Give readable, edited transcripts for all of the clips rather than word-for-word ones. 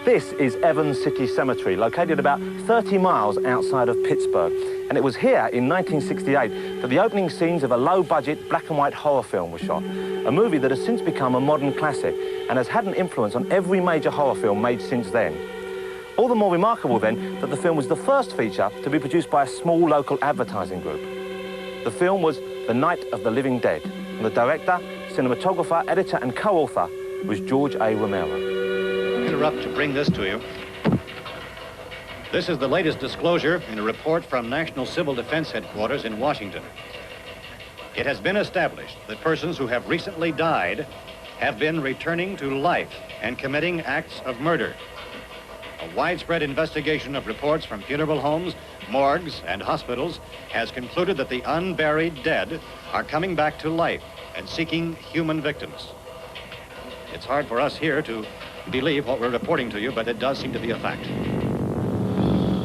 This is Evans City Cemetery, located about 30 miles outside of Pittsburgh. And it was here in 1968 that the opening scenes of a low-budget black and white horror film were shot. A movie that has since become a modern classic and has had an influence on every major horror film made since then. All the more remarkable then that the film was the first feature to be produced by a small local advertising group. The film was The Night of the Living Dead, and the director, cinematographer, editor and co-author was George A. Romero. Interrupt to bring this to you. This is the latest disclosure in a report from National Civil Defense Headquarters in Washington. It has been established that persons who have recently died have been returning to life and committing acts of murder. A widespread investigation of reports from funeral homes, morgues, and hospitals has concluded that the unburied dead are coming back to life and seeking human victims. It's hard for us here to believe what we're reporting to you, but it does seem to be a fact.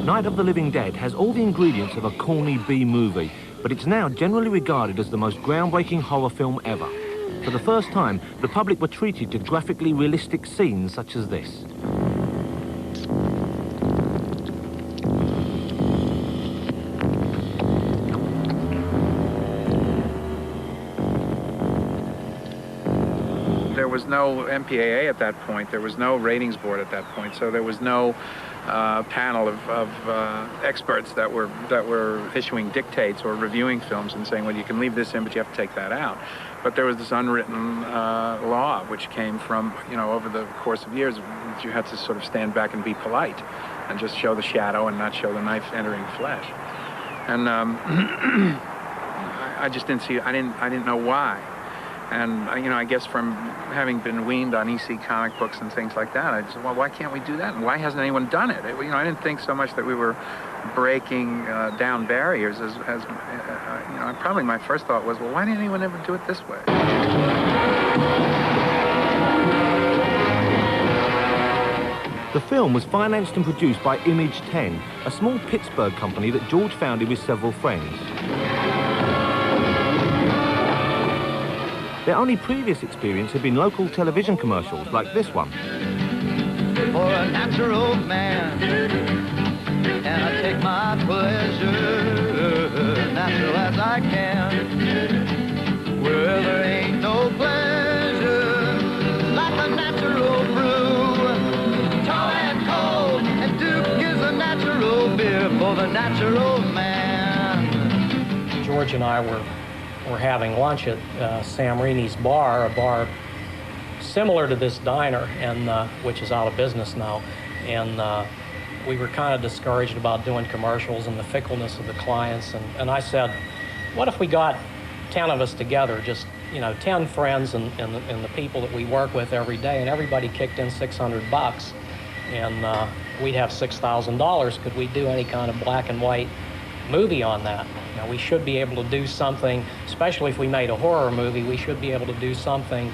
Night of the Living Dead has all the ingredients of a corny B-movie, but it's now generally regarded as the most groundbreaking horror film ever. For the first time, the public were treated to graphically realistic scenes such as this. There was no MPAA at that point. There was no ratings board at that point. So there was no panel of experts that were issuing dictates or reviewing films and saying, well, you can leave this in, but you have to take that out. But there was this unwritten law which came from, over the course of years, you had to sort of stand back and be polite and just show the shadow and not show the knife entering flesh. And I just didn't see. I didn't know why. And, I guess from having been weaned on EC comic books and things like that, I just said, well, why can't we do that? And why hasn't anyone done it? I didn't think so much that we were breaking down barriers as probably my first thought was, well, why didn't anyone ever do it this way? The film was financed and produced by Image 10, a small Pittsburgh company that George founded with several friends. Their only previous experience had been local television commercials like this one. For a natural man, and I take my pleasure, natural as I can. Well, there ain't no pleasure like a natural brew. Tall and cold, and Duke is a natural beer for the natural man. George and I were having lunch at Sam Rini's bar, a bar similar to this diner, and which is out of business now. And we were kind of discouraged about doing commercials and the fickleness of the clients. And I said, what if we got 10 of us together, just 10 friends and the people that we work with every day, and everybody kicked in $600, and we'd have $6,000. Could we do any kind of black and white movie on that? We should be able to do something, especially if we made a horror movie, we should be able to do something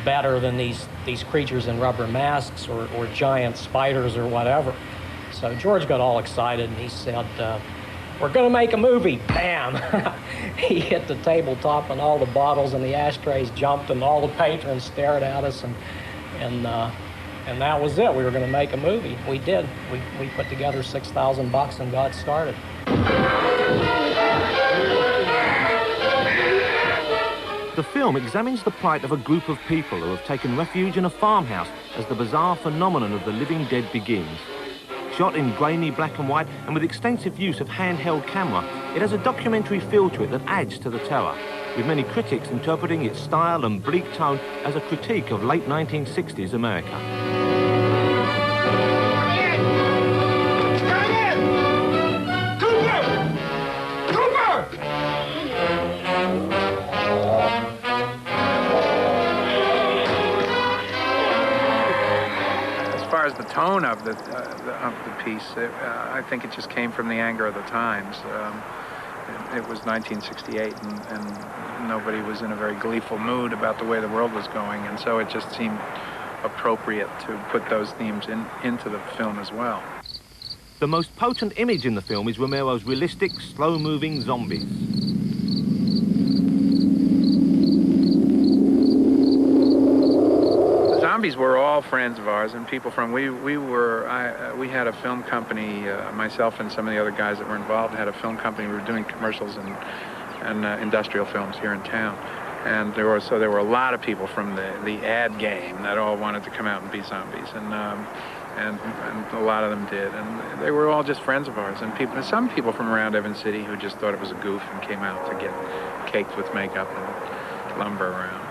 better than these creatures in rubber masks or giant spiders or whatever. So George got all excited and he said, we're gonna make a movie. Bam! He hit the tabletop and all the bottles and the ashtrays jumped and all the patrons stared at us, and that was it. We were gonna make a movie. We did. We put together $6,000 and got started. The film examines the plight of a group of people who have taken refuge in a farmhouse as the bizarre phenomenon of the living dead begins. Shot in grainy black and white and with extensive use of handheld camera, it has a documentary feel to it that adds to the terror, with many critics interpreting its style and bleak tone as a critique of late 1960s America. tone of the piece, I think it just came from the anger of the times. It was 1968, and nobody was in a very gleeful mood about the way the world was going, and so it just seemed appropriate to put those themes into the film as well. The most potent image in the film is Romero's realistic, slow-moving zombies. The zombies were all friends of ours and people from, we had a film company, myself and some of the other guys that were involved had a film company. We were doing commercials and industrial films here in town. And there were a lot of people from the ad game that all wanted to come out and be zombies, and a lot of them did, and they were all just friends of ours. And some people from around Evans City who just thought it was a goof and came out to get caked with makeup and lumber around.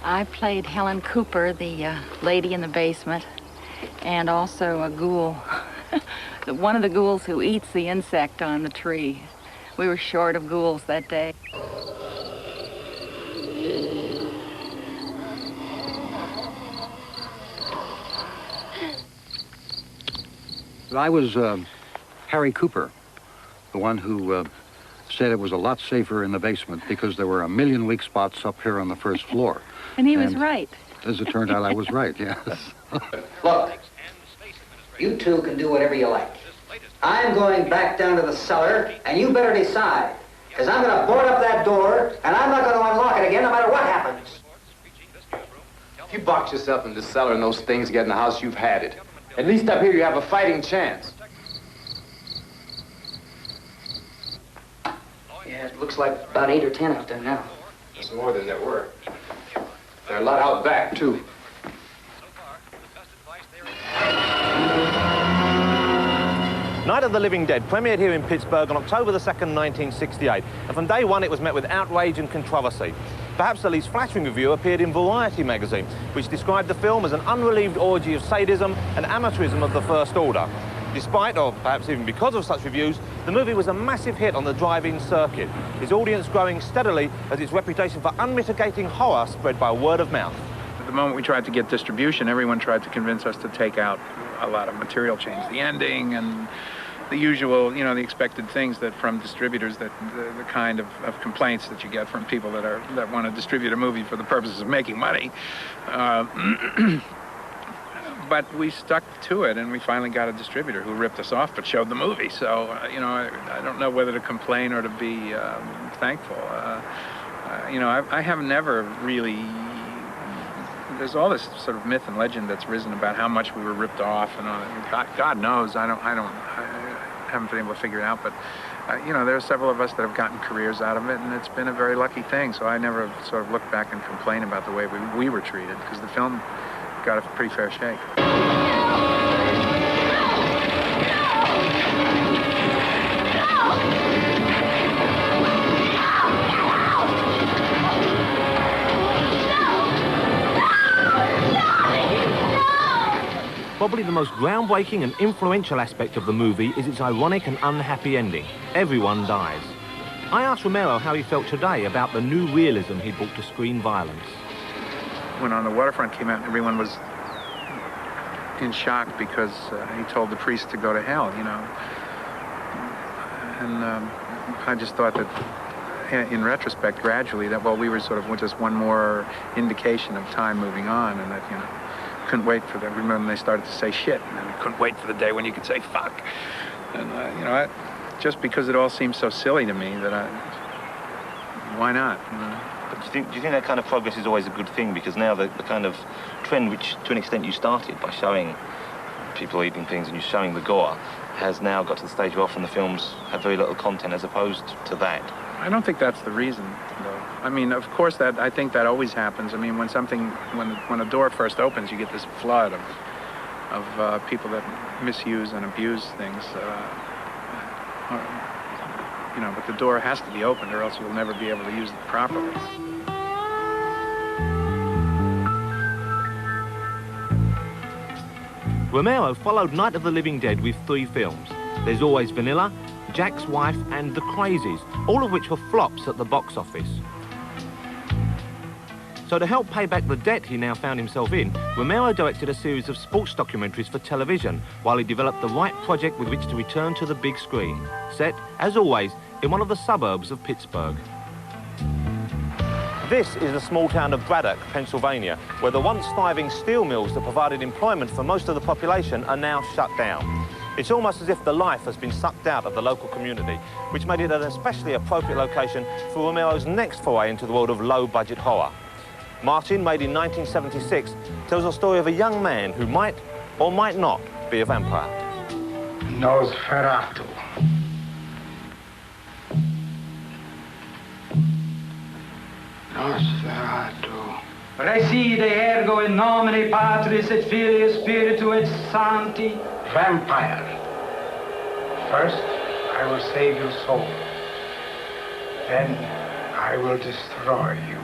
I played Helen Cooper, the lady in the basement, and also a ghoul, one of the ghouls who eats the insect on the tree. We were short of ghouls that day. I was Harry Cooper, the one who said it was a lot safer in the basement because there were a million weak spots up here on the first floor. And he was right. As it turned out, I was right, yes. Look, you two can do whatever you like. I'm going back down to the cellar, and you better decide, because I'm going to board up that door, and I'm not going to unlock it again no matter what happens. If you box yourself in the cellar and those things get in the house, you've had it. At least up here you have a fighting chance. Yeah, it looks like about 8 or 10 out there now. There's more than there were. There are a lot out back, too. Night of the Living Dead premiered here in Pittsburgh on October the 2nd, 1968. And from day one, it was met with outrage and controversy. Perhaps the least flattering review appeared in Variety magazine, which described the film as an unrelieved orgy of sadism and amateurism of the first order. Despite, or perhaps even because of such reviews, the movie was a massive hit on the drive-in circuit, its audience growing steadily as its reputation for unmitigating horror spread by word of mouth. At the moment we tried to get distribution, everyone tried to convince us to take out a lot of material, change the ending, and the usual, you know, the expected things that from distributors, that the kind of complaints that you get from people that want to distribute a movie for the purposes of making money. But we stuck to it, and we finally got a distributor who ripped us off but showed the movie. So, you know, I don't know whether to complain or to be thankful. You know, I have never really... There's all this sort of myth and legend that's risen about how much we were ripped off, and all that. God knows, I haven't been able to figure it out, but you know, there are several of us that have gotten careers out of it, and it's been a very lucky thing. So I never sort of look back and complain about the way we were treated, because the film got a pretty fair shake. Probably the most groundbreaking and influential aspect of the movie is its ironic and unhappy ending. Everyone dies. I asked Romero how he felt today about the new realism he brought to screen violence. When On the Waterfront came out, everyone was in shock because he told the priest to go to hell, you know. And I just thought that, in retrospect, gradually, that, well, we were sort of just one more indication of time moving on, and that, you know, couldn't wait for them. Remember when they started to say shit, and then couldn't wait for the day when you could say fuck. And, you know, just because it all seems so silly to me that why not? You know? But do you think that kind of progress is always a good thing? Because now the kind of trend, which to an extent you started by showing people eating things and you showing the gore, has now got to the stage where often the films have very little content as opposed to that. I don't think that's the reason, though. I mean, of course, I think that always happens. I mean, when a door first opens, you get this flood of people that misuse and abuse things. You know, but the door has to be opened, or else you'll never be able to use it properly. Romero followed Night of the Living Dead with 3 films. There's Always Vanilla, Jack's Wife and The Crazies, all of which were flops at the box office. So to help pay back the debt he now found himself in, Romero directed a series of sports documentaries for television while he developed the right project with which to return to the big screen, set, as always, in one of the suburbs of Pittsburgh. This is the small town of Braddock, Pennsylvania, where the once thriving steel mills that provided employment for most of the population are now shut down. It's almost as if the life has been sucked out of the local community, which made it an especially appropriate location for Romero's next foray into the world of low-budget horror. Martin, made in 1976, tells a story of a young man who might or might not be a vampire. Nosferatu. Nosferatu. Reside ergo in nomine Patris et Filii et Spiritu et Sancti. Vampire. First, I will save your soul. Then, I will destroy you.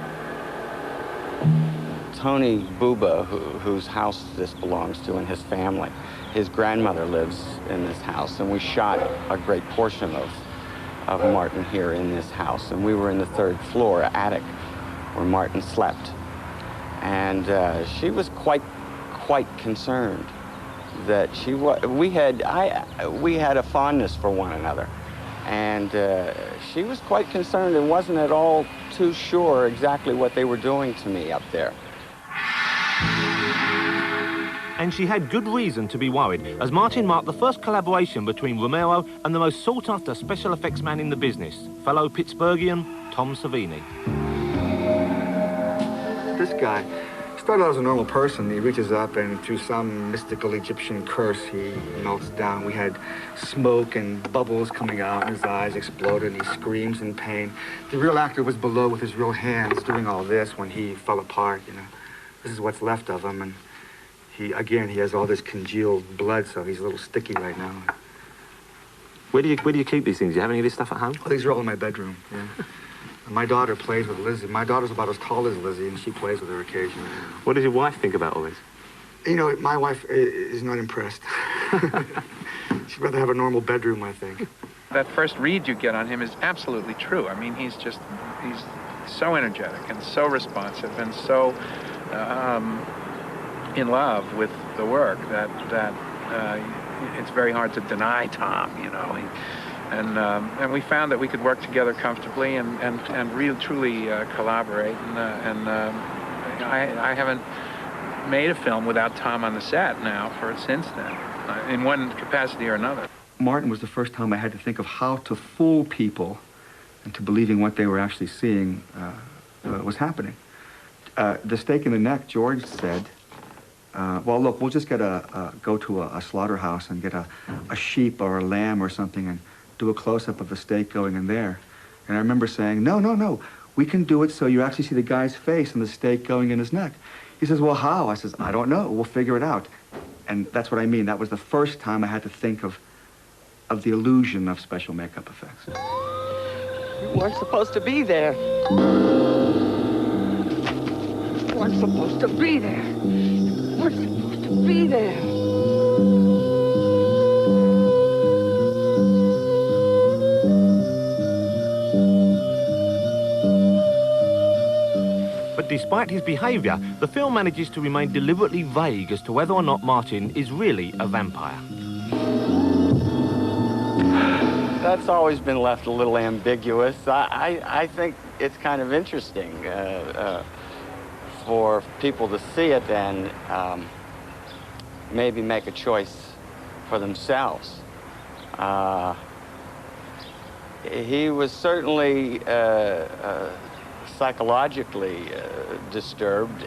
Tony Buba, whose house this belongs to, and his family, his grandmother lives in this house, and we shot a great portion of Martin here in this house. And we were in the third floor attic where Martin slept. And she was quite concerned that we had a fondness for one another. And she was quite concerned and wasn't at all too sure exactly what they were doing to me up there. And she had good reason to be worried, as Martin marked the first collaboration between Romero and the most sought-after special effects man in the business, fellow Pittsburghian Tom Savini. This guy started out as a normal person. He reaches up and through some mystical Egyptian curse, he melts down. We had smoke and bubbles coming out, and his eyes exploded, and he screams in pain. The real actor was below with his real hands doing all this when he fell apart, you know. This is what's left of him, and he has all this congealed blood, so he's a little sticky right now. Where do you keep these things? Do you have any of this stuff at home? Oh, these are all in my bedroom, yeah. My daughter plays with Lizzie. My daughter's about as tall as Lizzie, and she plays with her occasionally. What does your wife think about all this? You know, my wife is not impressed. She'd rather have a normal bedroom, I think. That first read you get on him is absolutely true. I mean, he's so energetic and so responsive and so in love with the work that it's very hard to deny Tom, you know. And we found that we could work together comfortably and really truly collaborate. And I haven't made a film without Tom on the set now since then, in one capacity or another. Martin was the first time I had to think of how to fool people into believing what they were actually seeing was happening. The stake in the neck, George said, well, look, we'll just go to a slaughterhouse and get a sheep or a lamb or something and do a close-up of the stake going in there. And I remember saying, no, we can do it so you actually see the guy's face and the stake going in his neck. He says, well, how? I says, I don't know, we'll figure it out. And that's what I mean. That was the first time I had to think of the illusion of special makeup effects. You weren't supposed to be there. You weren't supposed to be there. You weren't supposed to be there. But despite his behaviour, the film manages to remain deliberately vague as to whether or not Martin is really a vampire. That's always been left a little ambiguous. I think it's kind of interesting for people to see it and maybe make a choice for themselves. He was certainly psychologically disturbed.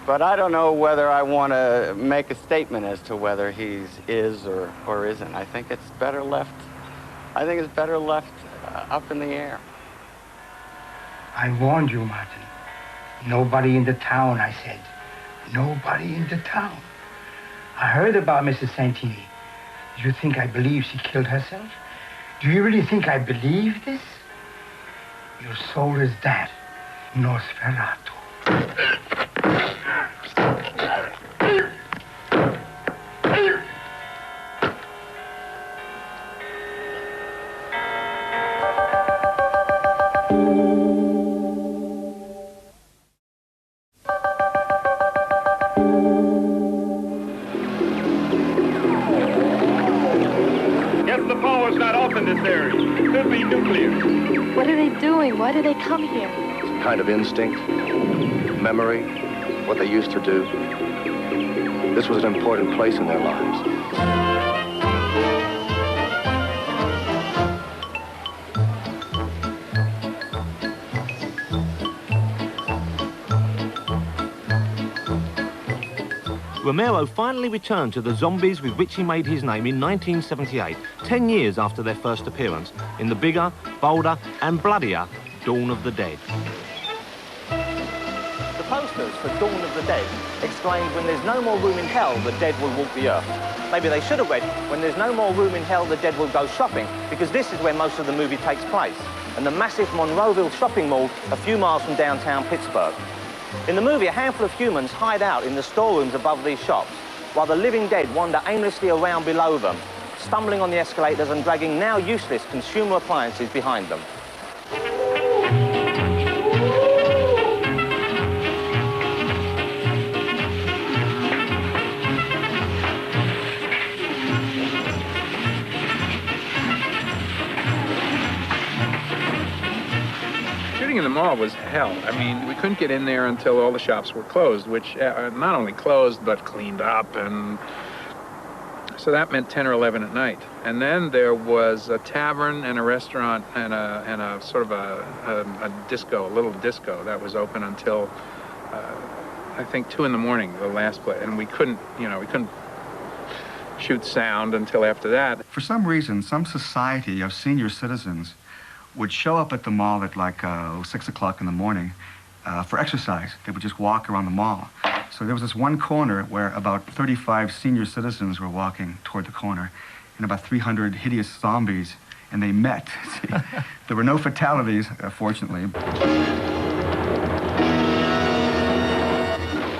But I don't know whether I want to make a statement as to whether he is or isn't. I think it's better left up in the air. I warned you, Martin. Nobody in the town, I said. Nobody in the town. I heard about Mrs. Santini. Do you think I believe she killed herself? Do you really think I believe this? Your soul is that, Nosferatu. clear. What are they doing? Why do they come here? Some kind of instinct, memory, what they used to do. This was an important place in their lives. Romero finally returned to the zombies with which he made his name in 1978, 10 years after their first appearance, in the bigger, bolder and bloodier Dawn of the Dead. The posters for Dawn of the Dead exclaimed, "When there's no more room in hell, the dead will walk the earth." Maybe they should have read, "When there's no more room in hell, the dead will go shopping," because this is where most of the movie takes place, and the massive Monroeville shopping mall a few miles from downtown Pittsburgh. In the movie, a handful of humans hide out in the storerooms above these shops, while the living dead wander aimlessly around below them, stumbling on the escalators and dragging now useless consumer appliances behind them. Shooting in the mall was hell. I mean, we couldn't get in there until all the shops were closed, which not only closed, but cleaned up, and so that meant 10 or 11 at night. And then there was a tavern and a restaurant and a sort of a disco, a little disco that was open until I think 2 in the morning, the last place, and we couldn't shoot sound until after that. For some reason, some society of senior citizens would show up at the mall at like 6 o'clock in the morning for exercise. They would just walk around the mall. So there was this one corner where about 35 senior citizens were walking toward the corner, and about 300 hideous zombies, and they met. See? There were no fatalities, fortunately.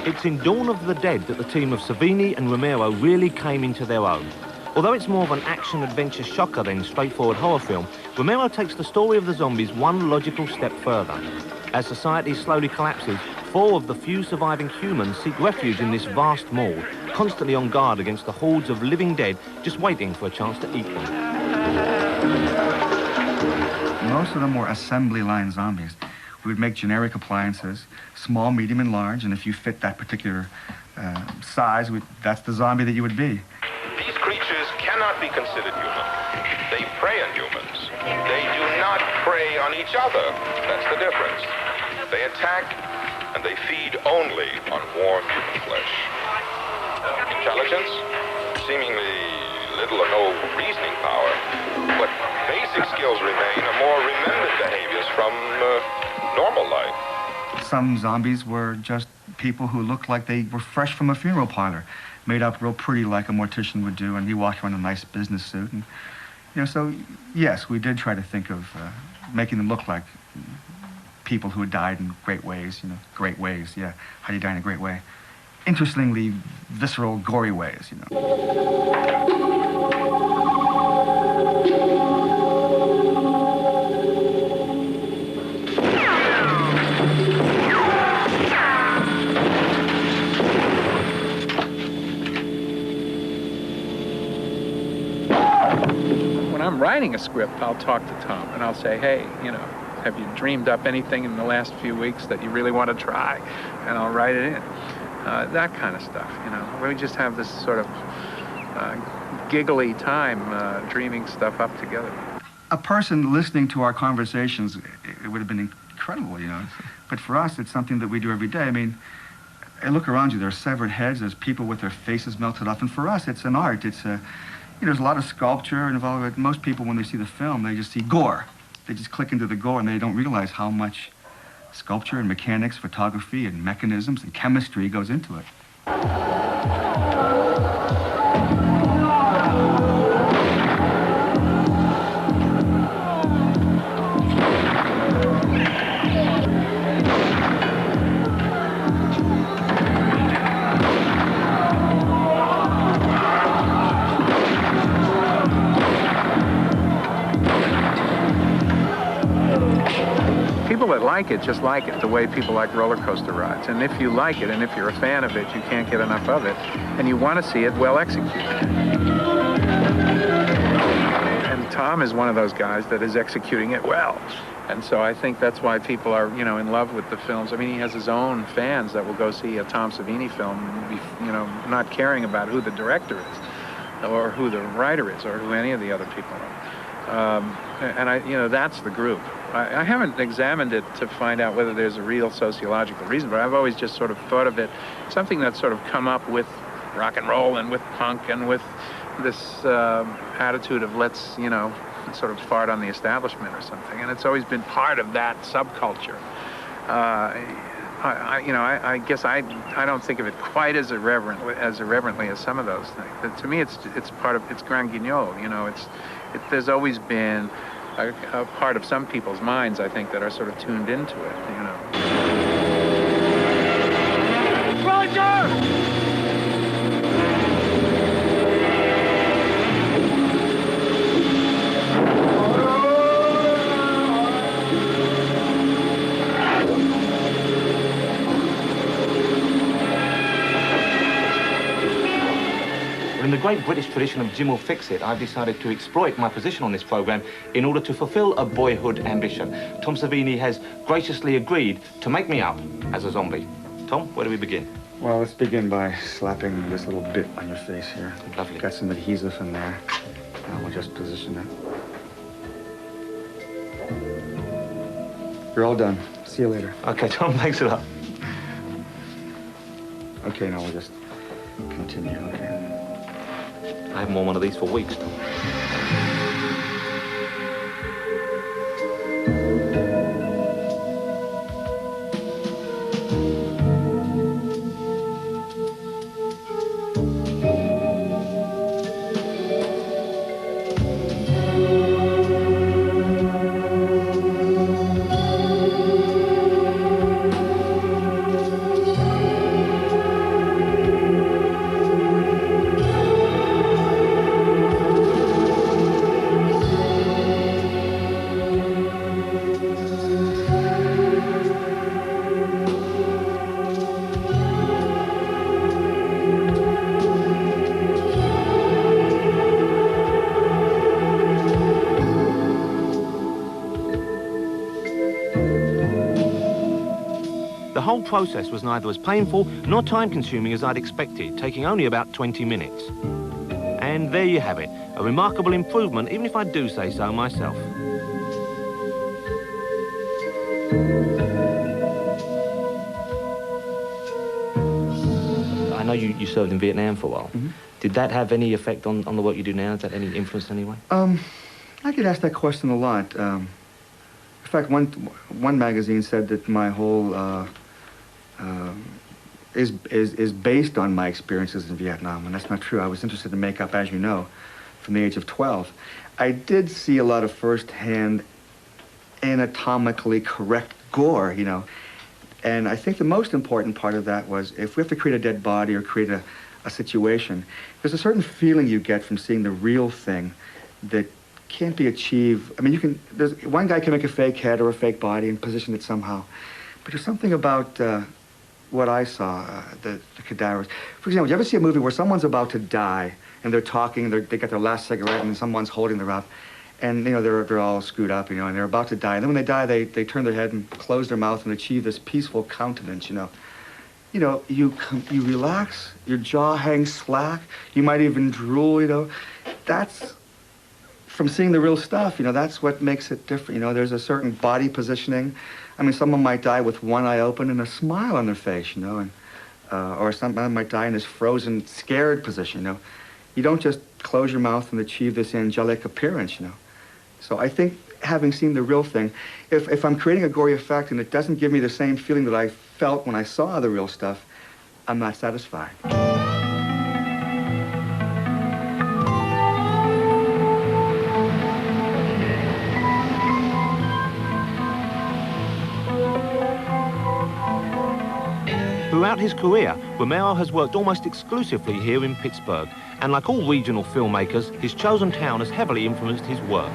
It's in Dawn of the Dead that the team of Savini and Romero really came into their own. Although it's more of an action-adventure shocker than straightforward horror film, Romero takes the story of the zombies one logical step further. As society slowly collapses, 4 of the few surviving humans seek refuge in this vast mall, constantly on guard against the hordes of living dead just waiting for a chance to eat them. Most of them were assembly line zombies. We would make generic appliances, small, medium, and large, and if you fit that particular size, that's the zombie that you would be. These creatures cannot be considered human. They prey on humans. They do not prey on each other. That's the difference. They attack and they feed only on warm human flesh. Intelligence, seemingly little or no reasoning power, but basic skills remain are more remembered behaviors from normal life. Some zombies were just people who looked like they were fresh from a funeral parlor, made up real pretty like a mortician would do, and he walked around in a nice business suit. And, so yes, we did try to think of making them look like people who had died in great ways, great ways, yeah. How do you die in a great way? Interestingly, visceral, gory ways, I'm writing a script, I'll talk to Tom and I'll say, hey, have you dreamed up anything in the last few weeks that you really want to try? And I'll write it in. That kind of stuff, We just have this sort of giggly time dreaming stuff up together. A person listening to our conversations, it would have been incredible, But for us, it's something that we do every day. I mean, I look around you, there are severed heads, there's people with their faces melted off, and for us, it's an art. It's there's a lot of sculpture involved. Most people, when they see the film, they just see gore. They just click into the gore, and they don't realize how much sculpture and mechanics, photography and mechanisms and chemistry goes into it. People that like it just like it the way people like roller coaster rides. And if you like it, and if you're a fan of it, you can't get enough of it, and you want to see it well executed. And Tom is one of those guys that is executing it well. And so I think that's why people are, you know, in love with the films. I mean, he has his own fans that will go see a Tom Savini film, you know, not caring about who the director is, or who the writer is, or who any of the other people are. And you know, that's the group. I haven't examined it to find out whether there's a real sociological reason, but I've always just sort of thought of it something that's sort of come up with rock and roll and with punk and with this attitude of let's, you know, sort of fart on the establishment or something, and it's always been part of that subculture. I guess I don't think of it quite as irreverently as some of those things. But to me, it's part of, it's grand guignol. You know, there's always been a part of some people's minds, I think, that are sort of tuned into it. You know. Roger! In the great British tradition of Jim will fix it, I've decided to exploit my position on this programme in order to fulfil a boyhood ambition. Tom Savini has graciously agreed to make me up as a zombie. Tom, where do we begin? Well, let's begin by slapping this little bit on your face here. Lovely. Got some adhesive in there. Now we'll just position it. You're all done. See you later. Okay, Tom, thanks a lot. Okay, now we'll just continue. Okay. I haven't worn one of these for weeks, Tom. The whole process was neither as painful nor time-consuming as I'd expected, taking only about 20 minutes. And there you have it, a remarkable improvement, even if I do say so myself. I know you served in Vietnam for a while. Mm-hmm. Did that have any effect on the work you do now? Has that any influence in any way? I get asked that question a lot. In fact, one magazine said that my whole is based on my experiences in Vietnam, and that's not true. I was interested in makeup, as you know, from the age of 12. I did see a lot of first-hand, anatomically correct gore, you know, and I think the most important part of that was if we have to create a dead body or create a situation, there's a certain feeling you get from seeing the real thing that can't be achieved. I mean, one guy can make a fake head or a fake body and position it somehow, but there's something about what I saw, the cadavers. For example, you ever see a movie where someone's about to die and they're talking, they got their last cigarette and someone's holding them up, and you know they're all screwed up, you know, and they're about to die, and then when they die, they turn their head and close their mouth and achieve this peaceful countenance, you know. You know, you relax, your jaw hangs slack, you might even drool, you know. That's from seeing the real stuff, you know, that's what makes it different. You know, there's a certain body positioning. I mean, someone might die with one eye open and a smile on their face, you know, and or someone might die in this frozen, scared position, you know. You don't just close your mouth and achieve this angelic appearance, you know. So I think having seen the real thing, if I'm creating a gory effect and it doesn't give me the same feeling that I felt when I saw the real stuff, I'm not satisfied. Throughout his career, Romero has worked almost exclusively here in Pittsburgh, and like all regional filmmakers, his chosen town has heavily influenced his work.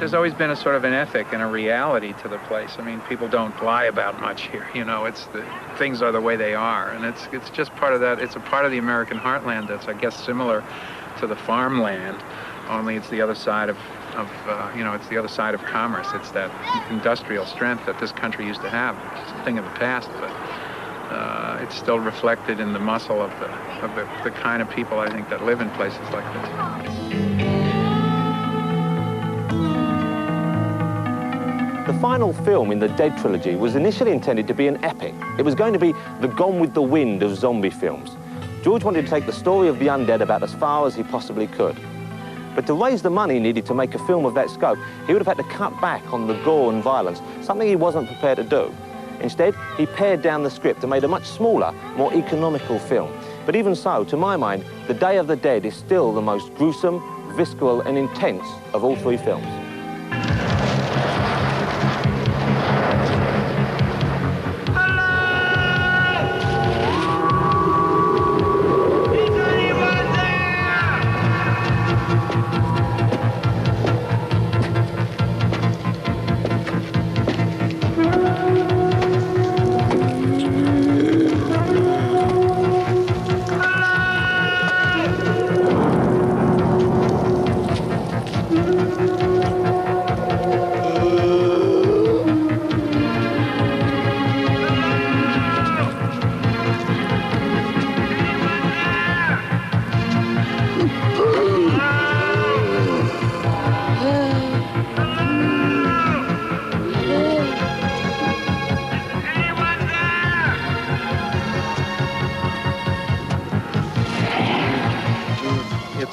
there's always been a sort of an ethic and a reality to the place. I mean, people don't lie about much here. You know, things are the way they are, and it's just part of that. It's a part of the American heartland that's, I guess, similar to the farmland, only it's the other side of you know, it's the other side of commerce. It's that industrial strength that this country used to have. It's a thing of the past, but it's still reflected in the muscle of the kind of people, I think, that live in places like this. The final film in the Dead trilogy was initially intended to be an epic. It was going to be the Gone with the Wind of zombie films. George wanted to take the story of the undead about as far as he possibly could. But to raise the money needed to make a film of that scope, he would have had to cut back on the gore and violence, something he wasn't prepared to do. Instead, he pared down the script and made a much smaller, more economical film. But even so, to my mind, The Day of the Dead is still the most gruesome, visceral and intense of all three films.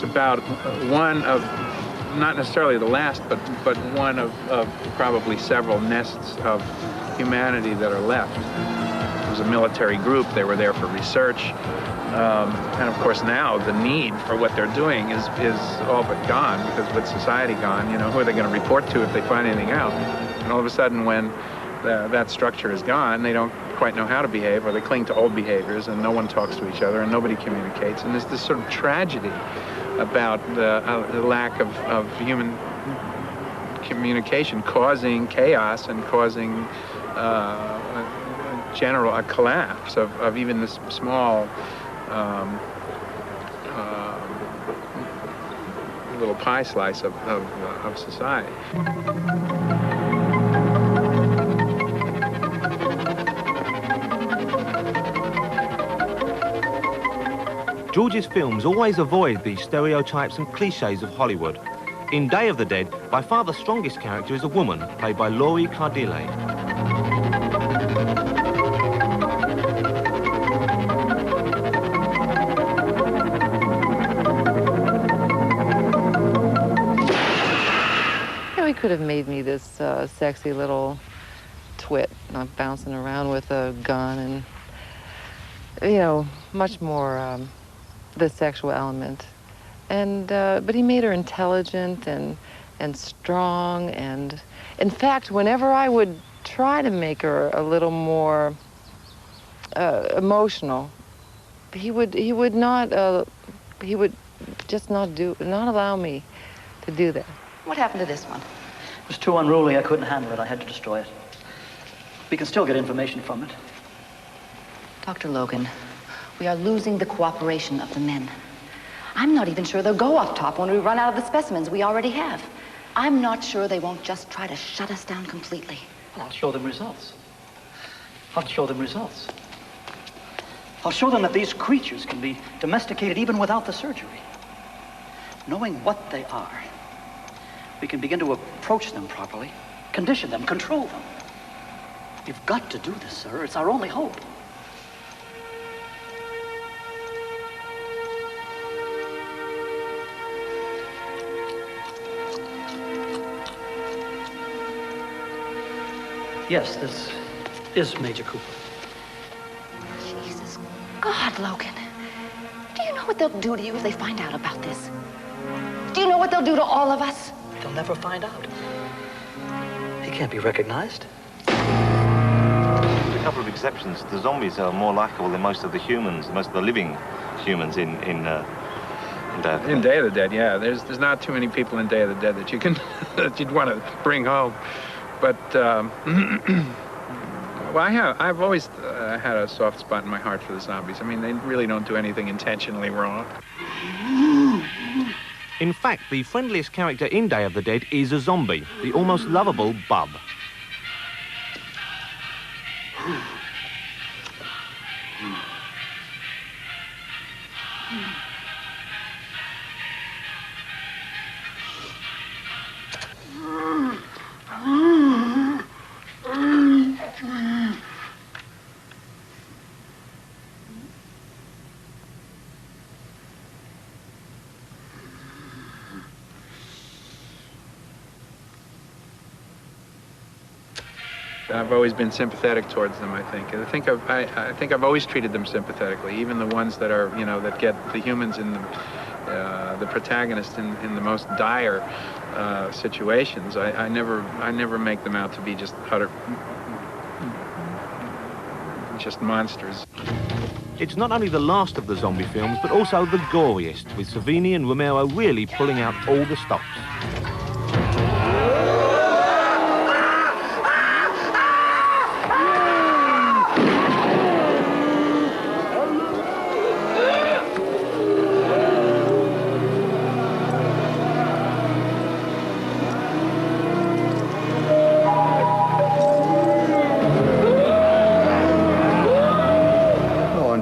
About one of, not necessarily the last, but one of probably several nests of humanity that are left. It was a military group. They were there for research. And of course now the need for what they're doing is all but gone, because with society gone, you know, who are they going to report to if they find anything out? And all of a sudden when that structure is gone, they don't quite know how to behave, or they cling to old behaviors, and no one talks to each other and nobody communicates. And there's this sort of tragedy about the lack of human communication causing chaos and causing a collapse of even this small little pie slice of society. George's films always avoid these stereotypes and cliches of Hollywood. In Day of the Dead, by far the strongest character is a woman, played by Cardille. He could have made me this sexy little twit, bouncing around with a gun and, you know, much more the sexual element. And but he made her intelligent and strong, and in fact, whenever I would try to make her a little more emotional, he would just not allow me to do that. What happened to this one? It was too unruly. I couldn't handle it. I had to destroy it. We can still get information from it. Dr. Logan, we are losing the cooperation of the men. I'm not even sure they'll go off top when we run out of the specimens we already have. I'm not sure they won't just try to shut us down completely. Well, I'll show them results. I'll show them results. I'll show them that these creatures can be domesticated even without the surgery. Knowing what they are, we can begin to approach them properly, condition them, control them. We've got to do this, sir. It's our only hope. Yes, this is Major Cooper. Jesus God, Logan. Do you know what they'll do to you if they find out about this? Do you know what they'll do to all of us? They'll never find out. He can't be recognized. With a couple of exceptions, the zombies are more likable than most of the humans, most of the living humans in In Day of the Dead, yeah. There's not too many people in Day of the Dead that you can that you'd want to bring home. But well, I've always had a soft spot in my heart for the zombies. I mean, they really don't do anything intentionally wrong. In fact, the friendliest character in Day of the Dead is a zombie, the almost lovable Bub. I've always been sympathetic towards them, I think. I think I've always treated them sympathetically, even the ones that are, you know, that get the humans in the protagonist in the most dire situations. I never make them out to be just monsters. It's not only the last of the zombie films, but also the goriest, with Savini and Romero really pulling out all the stops.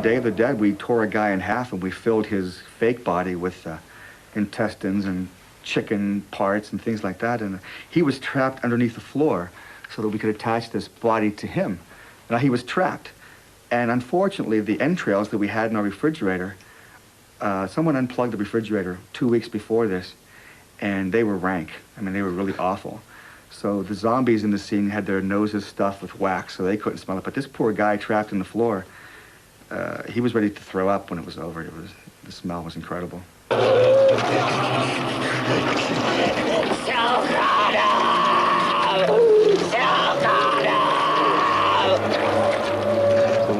Day of the Dead, we tore a guy in half and we filled his fake body with intestines and chicken parts and things like that, and he was trapped underneath the floor so that we could attach this body to him. Now he was trapped, and unfortunately the entrails that we had in our refrigerator, someone unplugged the refrigerator 2 weeks before this, and they were rank. I mean, they were really awful. So the zombies in the scene had their noses stuffed with wax so they couldn't smell it, but this poor guy trapped in the floor, he was ready to throw up when it was over. The smell was incredible. So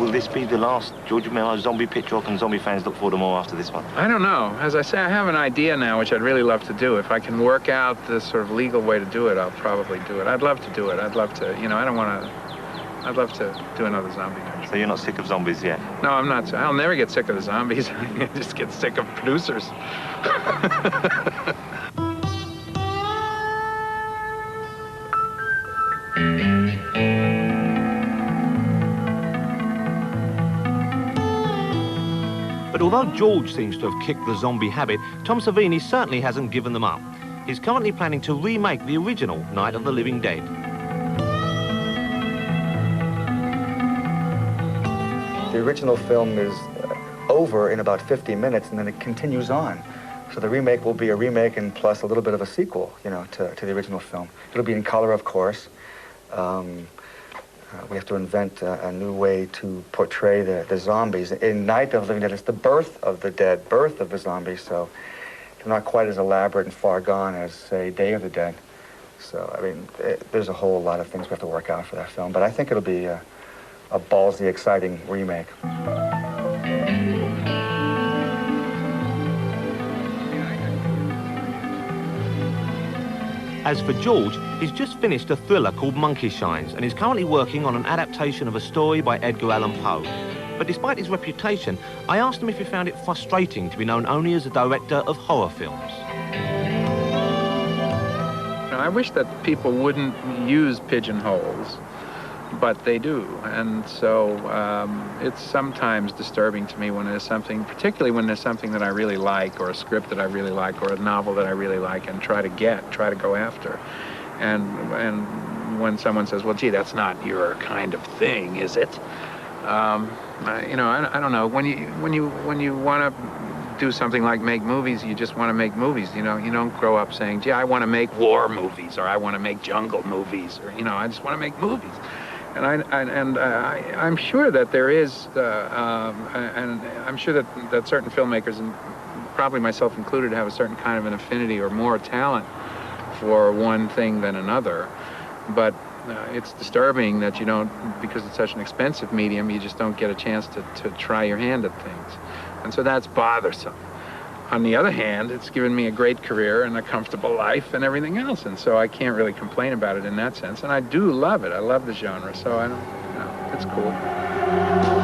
will this be the last George Romero zombie picture, or can zombie fans look forward to more after this one? I don't know. As I say, I have an idea now, which I'd really love to do. If I can work out the sort of legal way to do it, I'll probably do it. I'd love to do it. I'd love to, you know, I'd love to do another zombie picture. So you're not sick of zombies yet? No, I'm not. I'll never get sick of the zombies. I just get sick of producers. But although George seems to have kicked the zombie habit, Tom Savini certainly hasn't given them up. He's currently planning to remake the original Night of the Living Dead. The original film is over in about 50 minutes, and then it continues on. So the remake will be a remake and plus a little bit of a sequel, you know, to the original film. It'll be in color, of course. We have to invent a new way to portray the zombies. In Night of the Living Dead, it's the birth of the dead, birth of the zombies, so they're not quite as elaborate and far gone as, say, Day of the Dead. So, I mean, there's a whole lot of things we have to work out for that film, but I think it'll be a ballsy, exciting remake. As for George, he's just finished a thriller called Monkey Shines and is currently working on an adaptation of a story by Edgar Allan Poe. But despite his reputation, I asked him if he found it frustrating to be known only as a director of horror films. I wish that people wouldn't use pigeonholes, but they do, and so it's sometimes disturbing to me when there's something, particularly when there's something that I really like, or a script that I really like, or a novel that I really like, and try to go after. And when someone says, well, gee, that's not your kind of thing, is it? You know, I don't know. When you want to do something like make movies, you just want to make movies. You know, you don't grow up saying, gee, I want to make war movies, or I want to make jungle movies, or, you know, I just want to make movies. And I'm sure that there is, and I'm sure that certain filmmakers, and probably myself included, have a certain kind of an affinity or more talent for one thing than another. But it's disturbing that you don't, because it's such an expensive medium, you just don't get a chance to try your hand at things. And so that's bothersome. On the other hand, it's given me a great career and a comfortable life and everything else, and so I can't really complain about it in that sense. And I do love it. I love the genre, so I don't, you know, it's cool.